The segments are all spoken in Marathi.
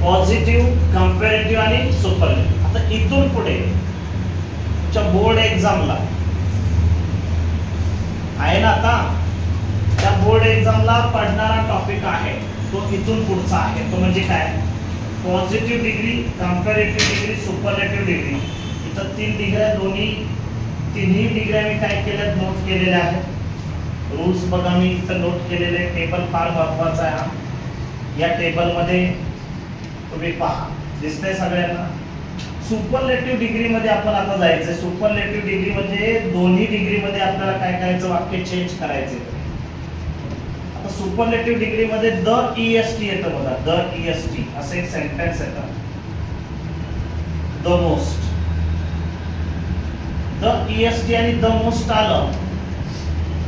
पॉझिटिव्ह, कंपॅरेटिव्ह आणि सुपरलेटिव्ह. आता इथून पुढे बोर्ड एक्झामला आहे ना, आता त्या बोर्ड एक्झामला पडणारा टॉपिक आहे तो इथून पुढचा आहे. तो म्हणजे काय? Positive degree, comparative degree, superlative degree. इथं 3 डिग्र्या, तिन्ही डिग्र्या मी काय केल्या, नोट केलेल्या आहेत. रूल्स बघा मी इथं नोट केलेले. टेबल फार महत्वाचा आहे हा. या टेबलमध्ये तुम्ही पहा, दिसतंय सगळ्यांना. सुपरलेटिव्ह डिग्री मध्ये आपण आता जायचंय. सुपरलेटिव्ह डिग्री म्हणजे दोन्ही डिग्री मध्ये आपल्याला काय करायचं, वाक्य चेंज करायचे. आता सुपरलेटिव्ह डिग्री मध्ये द EST येतं बघा, द EST असं एक सेंटेन्स येतं. द मोस्ट, द EST आणि द मोस्ट आलं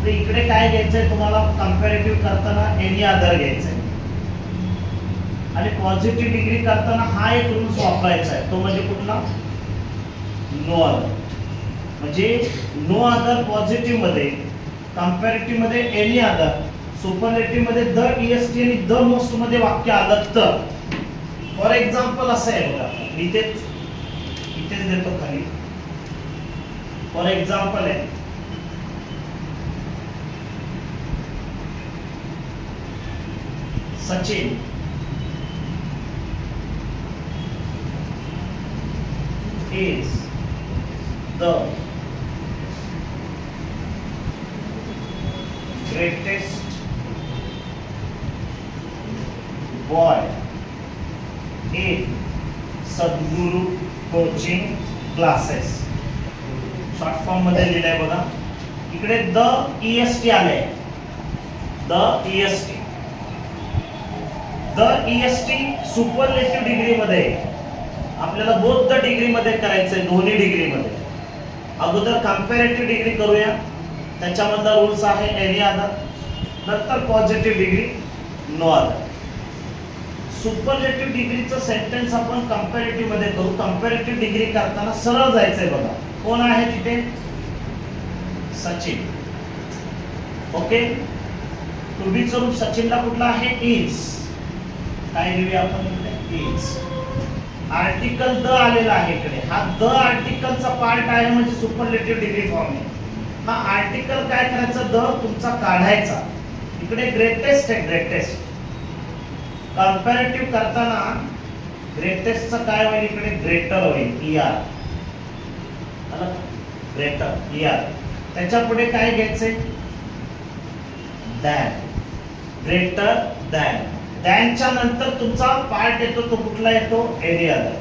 तर इकडे काय घ्यायचंय तुम्हाला, कंपॅरेटिव्ह करताना एनी अदर घ्यायचंय. आणि पॉझिटिव्ह डिग्री करताना हा एक रूल्स वापरायचा आहे. तो म्हणजे कुठला? No other. म्हणजे नो अदर पॉझिटिव्ह मध्ये, कंपॅरेटिव्ह मध्ये एनी अदर, सुपरलेटिव्ह मध्ये द EST आणि द मोस्ट मध्ये वाक्य आलं तर. फॉर एक्झाम्पल असं आहे बघा, इथेच देतो खाली. फॉर एक्झाम्पल आहे, Sachin is the greatest boy in Sadhguru coaching classes. Short form मध्ये लिहिलंय बघा. इकडे द EST आले, the EST. The EST superlative degree मध्ये आपल्याला बोथ डिग्री मध्ये करायचंय, दोन्ही डिग्री मध्ये. अगोदर कंपॅरेटिव्ह डिग्री करूया, त्याच्यामधला रूल्स आहे एनी अदर, नंतर positive degree, no other. Superlative डिग्रीचं सेंटेन्स आपण कंपॅरेटिव्ह मध्ये करू. कंपॅरेटिव्ह डिग्री करताना सरळ जायचंय बघा. कोण आहे तिथे? सचिन. ओके. पूर्वीचं रूप सचिनला कुठला आहे? इज. काय लिहूया आपण इकडे? इज. आर्टिकल द आलेला आहे इकडे. हा द आर्टिकलचा पार्ट आहे म्हणजे सुपरलेटिव्ह डिग्री फॉर्म आहे. हा आर्टिकल काय करायचा, द तुमचा काढायचा. इकडे ग्रेटेस्ट आहे, ग्रेटेस्ट. कंपॅरेटिव्ह करताना ग्रेटेस्टचं काय होईल, इकडे ग्रेटर होईल, ER. Greater, ER. त्याच्या पुढे काय घ्यायचंय, दॅन. Greater than. त्यांच्या नंतर तुमचा पार्ट येतो, तो कुठला येतो? Any other.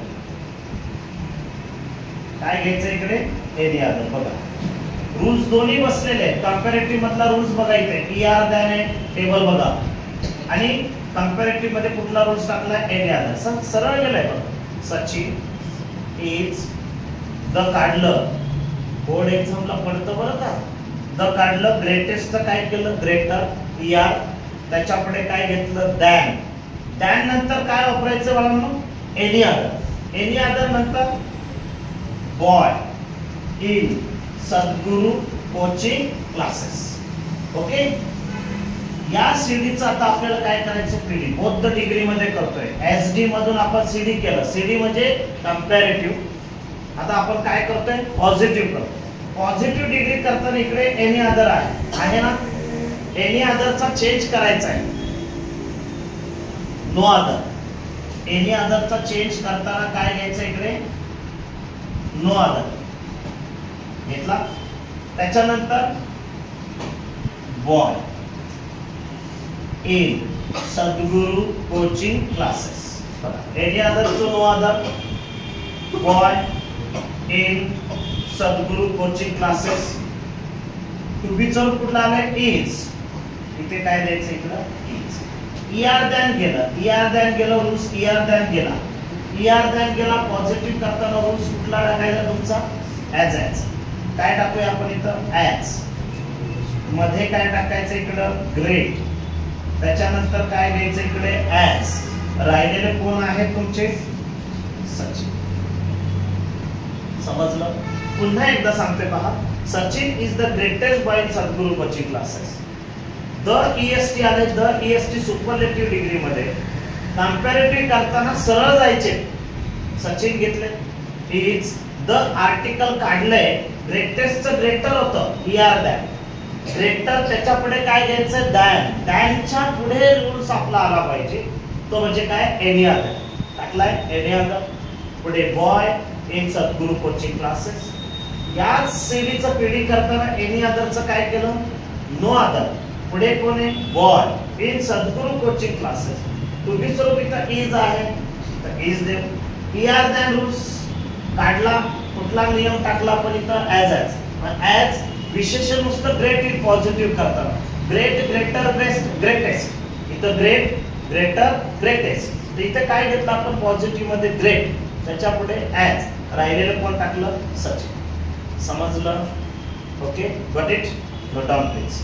काय घ्यायचं इकडे? Any other. बघा रूल्स दोन्ही बसलेले आहेत. कंपॅरेटिव्ह मधला रूल्स बघा इथे ER दॅन आहे, टेबल बघा. आणि कंपॅरेटिव्ह मध्ये कुठला रूल्स टाकलाय? Any other. सरळ गेलाय बघा. सचिन इज द काढलं, बोर्ड एक्झामला पडतं बरं का. द काढलं, ग्रेटेस्टचं काय केलं? Greater, ER. त्याच्या पुढे काय घेतलं? दॅन. दॅन नंतर काय वापरायचं बाळांनो? Any other. एनी अदर नंतर boy in Sadguru coaching classes. Okay. या सीडीचं आता आपल्याला काय करायचं? PD. बोथ डिग्री मध्ये करतोय. SD मधून आपण CD केलं. CD म्हणजे कंपॅरेटिव्ह. आता आपण काय करतोय? पॉझिटिव्ह करतो. पॉझिटिव्ह डिग्री करताना इकडे एनी अदर आहे ना. एनी अदरचा चेंज करायचा आहे, नो अदर. एनी अदरचा चेंज करताना काय घ्यायचं इकडे? नो अदर घेतला. त्याच्यानंतर boy in Sadguru coaching classes. एनी अदरचं no other, boy in Sadguru coaching classes. पूर्वीचं रूप कुठलं आलंय? इज. इथे काय द्यायचं इकडं? इज. ER दॅन गेलं, ER दॅन गेलं, रूल्स ER दॅन गेला. ER दॅन गेला. पॉझिटिव्ह करताना रूल्स कुठला टाकायचा तुमचा? ॲज. काय टाकूया आपण इथं? ॲज. मध्ये काय टाकायचं इकडं? ग्रेट. त्याच्यानंतर काय घ्यायचं इकडे? ॲज. राहिलेले कोण आहेत तुमचे? सचिन. समजलं? पुन्हा एकदा सांगते पहा. Sachin is the greatest boy in Sadguru coaching classes. The EST आले. द EST सुपरलेटिव्ह डिग्री मध्ये कंपॅरेटिव्ह करताना सरळ जायचे. सचिन घेतले, इज द आर्टिकल काढलंय, ग्रेटेस्टचं ग्रेटर होतं ER दॅन. ग्रेटर त्याच्या पुढे काय घ्यायचं दॅन. दॅनच्या पुढे रूल्स आपला आला पाहिजे, तो म्हणजे काय एनी अदर. टाकलाय एनी अदर. पुढे boy in Sadguru coaching classes. या सीडीचं पीडी करताना एनी अदरचं काय केलं नो अदर. पुढे कोण आहे boy in Sadguru coaching classes. तुम्ही स्वरूप इथं इज आहे तर इज देव. ER दॅन रूल्स काढला, कुठला नियम टाकला आपण इथं ऍज विशेषण नुसतं ग्रेट इन पॉझिटिव्ह करताना ग्रेट ग्रेटर बेस्ट ग्रेटेस्ट. इथं ग्रेट ग्रेटर ग्रेटेस्ट. इथे काय घेतलं आपण पॉझिटिव्ह मध्ये ग्रेट, त्याच्या पुढे ऍज, राहिलेलं कोण टाकलं सचिन. समजलं? Okay, got it? Note down please.